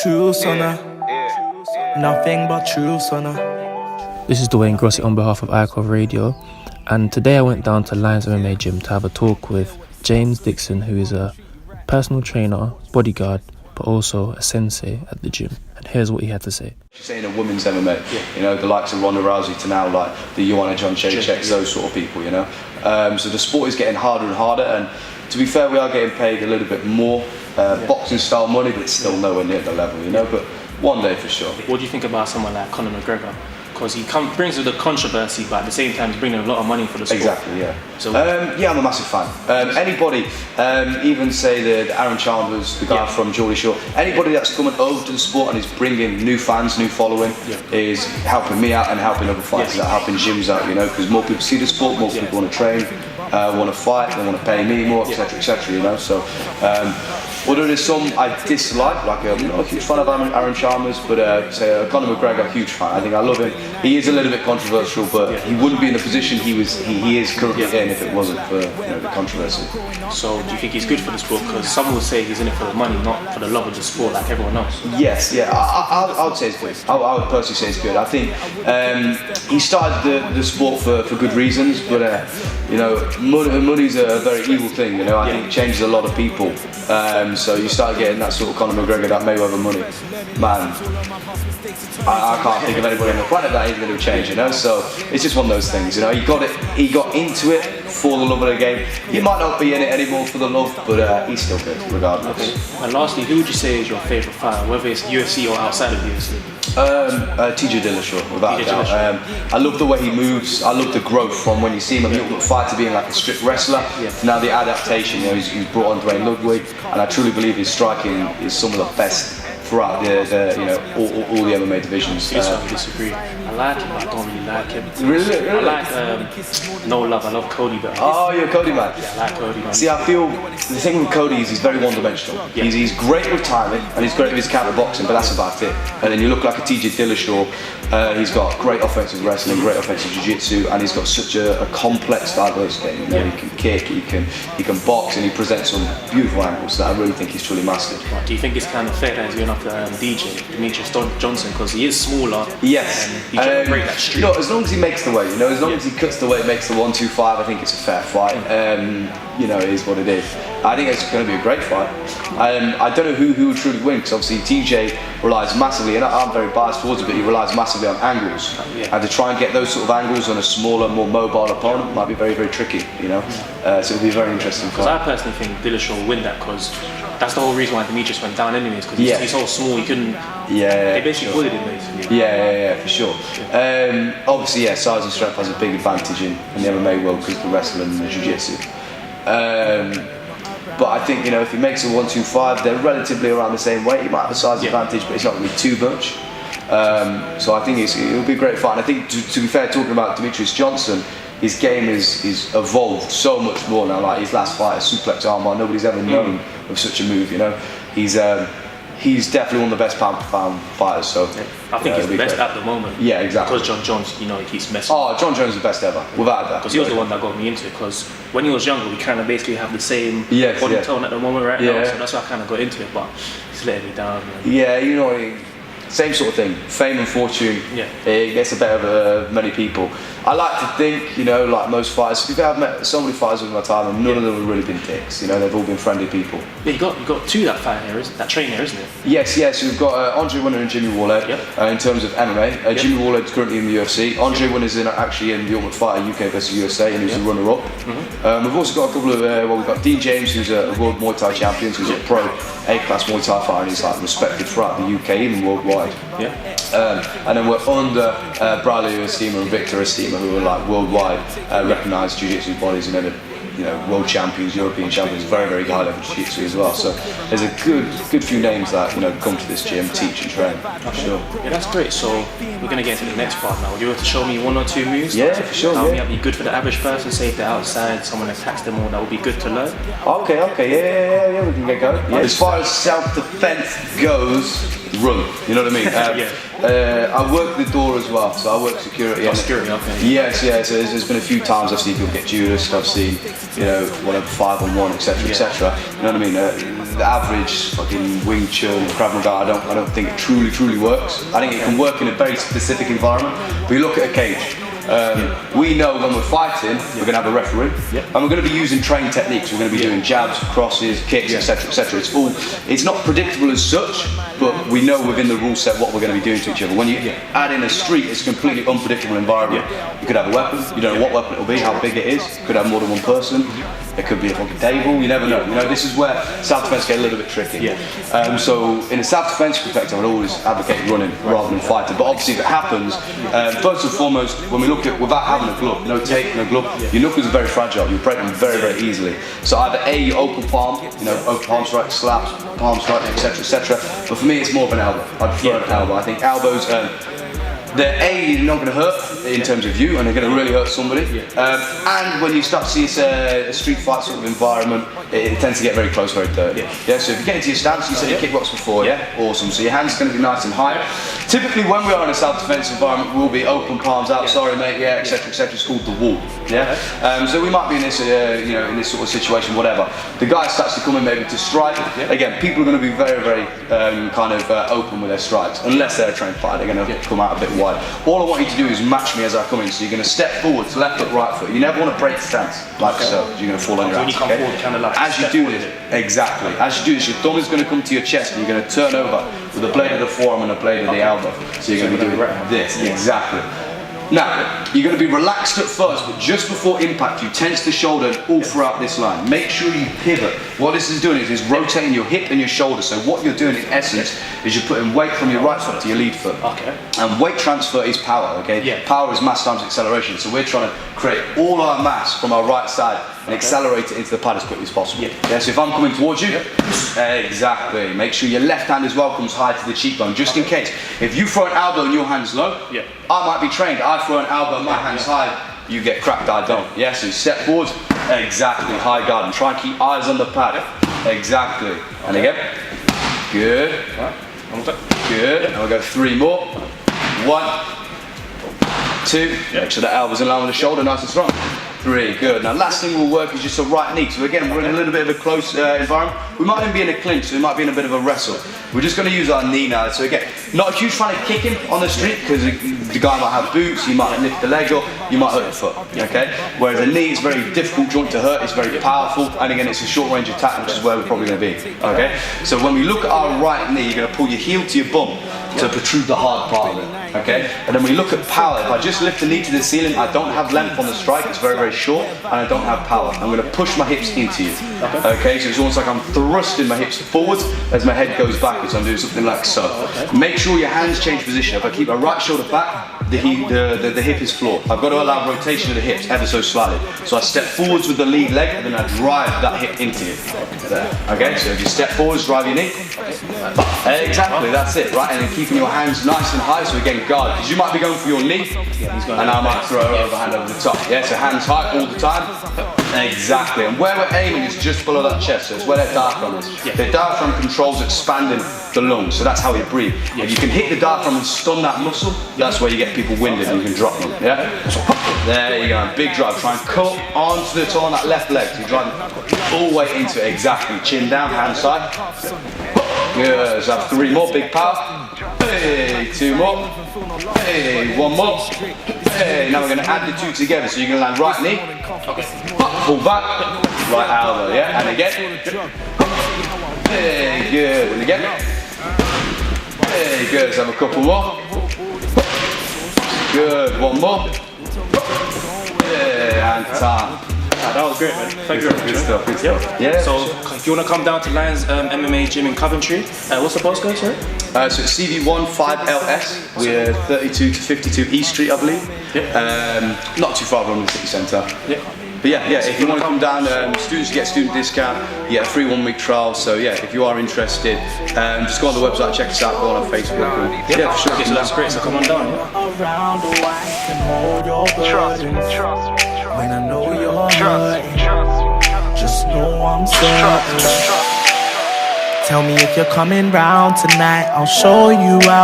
True sonner, nothing but true sonner. This is Dwayne Grossett on behalf of iCov Radio, and today I went down to Lions MMA Gym to have a talk with James Dixon, who is a personal trainer, bodyguard, but also a sensei at the gym. And here's what he had to say. Saying a women's MMA, you know, the likes of Ronda Rousey to now like the Joanna Jędrzejczyks, those sort of people, you know. So the sport is getting harder and harder, and to be fair, we are getting paid a little bit more boxing style money, but it's still nowhere near the level, you know. But one day for sure. What do you think about someone like Conor McGregor? Because he brings with the controversy, but at the same time he's bringing a lot of money for the sport. Exactly, yeah. So yeah, I'm a massive fan. Anybody, even say the Aaron Chalmers, the guy from Geordie Shore, anybody that's coming over to the sport and is bringing new fans, new following, is helping me out and helping other fighters out, helping gyms out, you know, because more people see the sport, more people want to train, want to fight, they want to pay me more, etc., you know. So, although there's some I dislike, like I'm not a huge fan of Aaron Chalmers, but say Conor McGregor, huge fan. I think I love him. He is a little bit controversial, but he wouldn't be in the position he is currently in if it wasn't for the controversy. So do you think he's good for the sport? Because some will say he's in it for the money, not for the love of the sport, like everyone else. Yes, yeah, I would say it's good. I would personally say it's good. I think he started the sport for good reasons, but you know, money's a very evil thing. You know, I think it changes a lot of people. So you start getting that sort of Conor McGregor, that Mayweather money, man. I can't think of anybody on the planet that ain't going to change, you know. So it's just one of those things, you know. He got into it for the love of the game. He might not be in it anymore for the love, but he's still good regardless. Okay. And lastly, who would you say is your favourite fighter, whether it's UFC or outside of UFC? TJ Dillashaw, without a doubt. I love the way he moves. I love the growth from when you see him on the Ultimate Fighter being like a strict wrestler to now the adaptation. You know, he's brought on Dwayne Ludwig, and I truly believe his striking is some of the best throughout the you know all the MMA divisions. I disagree. I like him, but I don't really like him. Really? I like No Love. I love Cody better. Oh, you're a Cody man. Yeah, I like Cody man. See, I feel the thing with Cody is he's very one-dimensional. Yeah. He's great with timing and he's great with his counter boxing, but that's about it. And then you look like a TJ Dillashaw. He's got great offensive wrestling, great offensive jiu-jitsu, and he's got such a complex, diverse game. You know, he can kick, he can box, and he presents some beautiful angles that I really think he's truly mastered. Do you think it's kind of fair that he's going up to DJ Demetrius Johnson, because he is smaller? Yes. He can break that streak. No, as long as he makes the weight, you know, as long as he cuts the weight, makes the 125, I think it's a fair fight. You know, it is what it is. I think it's going to be a great fight. I don't know who would truly win, because obviously TJ relies massively, and I'm very biased towards it, but he relies massively on angles. And to try and get those sort of angles on a smaller, more mobile opponent might be very, very tricky, you know. So it'll be a very interesting fight. Because I personally think Dillashaw will win that, because that's the whole reason why Demetrius went down anyways, because he's so small, he couldn't... They basically bullied him, basically. Yeah, for sure. Obviously, size and strength has a big advantage in the MMA world because of the wrestling and the jiu-jitsu. But I think, you know, if he makes a 125, they're relatively around the same weight. He might have a size advantage, but it's not going to be too much. So I think it'll be a great fight. And I think, to be fair, talking about Demetrius Johnson, his game is evolved so much more now. Like his last fight, a suplex armbar, nobody's ever known of such a move. You know, he's definitely one of the best pound-for-pound fighters. So I think he's the best at the moment. Yeah, exactly. Because John Jones, you know, he keeps messing. Oh, John Jones is the best ever, without that. Because he was the one that got me into it. Because when he was younger, we kind of basically have the same body tone at the moment right now. So that's why I kind of got into it. But he's letting me down, man. Yeah, you know. Same sort of thing, fame and fortune, it gets the better of many people. I like to think, you know, like most fighters, because I've met so many fighters over my time and none of them have really been dicks, you know, they've all been friendly people. Yeah, you got two that fight here, that train here, isn't it? Yes, so we've got Andre Winner and Jimmy Warley in terms of MMA. Jimmy Warley is currently in the UFC. Andre Winner is actually in the Ultimate Fighter UK vs USA, and he's a runner-up. We've also got a couple of, we've got Dean James, who's a world Muay Thai champion, who's a pro A-class Muay Thai fighter, and he's like respected throughout the UK, even worldwide. And then we're under Bradley Estima and Victor Estima, who are like worldwide recognised jiu-jitsu bodies, and then you know, world champions, European champions, very, very high level jiu-jitsu as well. So there's a good few names that, you know, come to this gym, teach and train. For sure. Yeah, that's great. So we're gonna get into the next part now. Would you want to show me one or two moves? Yeah, for sure. That would be good for the average person. Say if they're outside, someone attacks them, all that would be good to learn. Okay, yeah, we can get going. Yeah. As far as self-defense goes, run. You know what I mean? I work the door as well, so I work security. Security, okay. Yes. So there's been a few times I've seen people get Judas. I've seen, whatever, 5-on-1, etc., etc. You know what I mean? The average fucking Wing Chun, Krav Maga, I don't think it truly works. I think it can work in a very specific environment. But you look at a cage. We know when we're fighting, we're going to have a referee, and we're going to be using trained techniques. We're going to be doing jabs, crosses, kicks, etc., etc. It's not predictable as such, but we know within the rule set what we're going to be doing to each other. When you add in a street, it's a completely unpredictable environment. You could have a weapon, you don't know what weapon it'll be, how big it is. You could have more than one person. It could be a fucking table. You never know. This is where self-defense get a little bit tricky. So in a self-defense perspective, I'd always advocate running rather than fighting. But obviously, if it happens, first and foremost, when we look at without having a glove, no tape, no glove, your knuckles are very fragile. You break them very, very easily. So either A, open palm, open palm strike, slaps, palm strike, etc., etc. But for me, it's more of an elbow. I prefer an elbow. I think elbows. They're not going to hurt in terms of you, and they're going to really hurt somebody. And when you start to see a street fight sort of environment, it tends to get very close, very dirty. So if you get into your stance, you said you kickbox before, awesome. So your hands are going to be nice and high. Typically, when we are in a self-defense environment, we'll be open palms out, sorry mate, etc., etc. It's called the wall. So we might be in this, in this sort of situation, whatever. The guy starts to come in maybe to strike. Again, people are going to be very, very open with their strikes, unless they're a trained fighter. They're going to come out a bit wide. All I want you to do is match me as I come in. So you're going to step forward to left foot, right foot. You never want to break stance like so. You're going to fall on your ass. As you do this, exactly. As you do this, your thumb is going to come to your chest, and you're going to turn over with the blade of the forearm and the blade of the elbow. So you're going to be doing this. Exactly. Now, you're going to be relaxed at first, but just before impact, you tense the shoulder all throughout this line. Make sure you pivot. What this is doing is rotating your hip and your shoulder. So what you're doing in essence is you're putting weight from your right foot to your lead foot. And weight transfer is power, Power is mass times acceleration. So we're trying to create all our mass from our right side and accelerate it into the pad as quickly as possible. So if I'm coming towards you, exactly. Make sure your left hand as well comes high to the cheekbone, just in case. If you throw an elbow and your hand's low, I might be trained. I throw an elbow, my hand's high, you get cracked, I don't. So step forwards, exactly, high guard, and try and keep eyes on the pad. Exactly. And again, good. Good. And we'll go 3 more. 1, 2. Make sure the elbow's in line with the shoulder, nice and strong. 3, good. Now last thing we'll work is just a right knee. So again, we're in a little bit of a close environment. We might even be in a clinch, so we might be in a bit of a wrestle. We're just going to use our knee now. So again, not a huge fan of kicking on the street, because the guy might have boots, he might lift the leg up, you might hurt your foot, Whereas a knee is a very difficult joint to hurt, it's very powerful, and again, it's a short range attack, which is where we're probably going to be, So when we look at our right knee, you're going to pull your heel to your bum to protrude the hard part of it, And then we look at power. If I just lift the knee to the ceiling, I don't have length on the strike, it's very, very short, and I don't have power. I'm going to push my hips into you, So it's almost like I'm thrusting my hips forwards as my head goes backwards. I'm doing something like so. Make sure your hands change position. If I keep my right shoulder back, the hip is floored. I've got to allow rotation of the hips ever so slightly. So I step forwards with the lead leg, and then I drive that hip into you. There. So if you step forwards, drive your knee. Exactly, that's it, right? And then keeping your hands nice and high, so again, guard, because you might be going for your knee, and I might throw an overhand over the top. So hands high all the time. Exactly, and where we're aiming is just below that chest, so it's where that diaphragm is. The diaphragm controls expanding the lungs, so that's how we breathe. If you can hit the diaphragm and stun that muscle, that's where you get people winded and you can drop them. There you go, big drive. Try and cut onto the toe on that left leg. So you're driving all the way into it, exactly. Chin down, hand side. Good, so have 3 more, big power. Hey, 2 more. Hey, 1 more. Hey, now we're going to add the 2 together. So you're going to land right knee, pull back, right elbow, and again. Hey, good, and again. Hey, good, let's have a couple more. Good, 1 more. Yeah, and time. That was great, man. Thank you very much. Good stuff. So, if you want to come down to Lions MMA Gym in Coventry, what's the postcode, sorry? So it's CV1 5LS. We're 32 to 52 East Street, I believe. Not too far from the city centre. But if you want to come down, students get student discount, you get a free 1-week trial. So if you are interested, just go on the website, check us out, go on Facebook. For sure. So that's great, so come on down. Trust. When I know you're trust. Just know I'm certain. Tell me if you're coming round tonight, I'll show you how.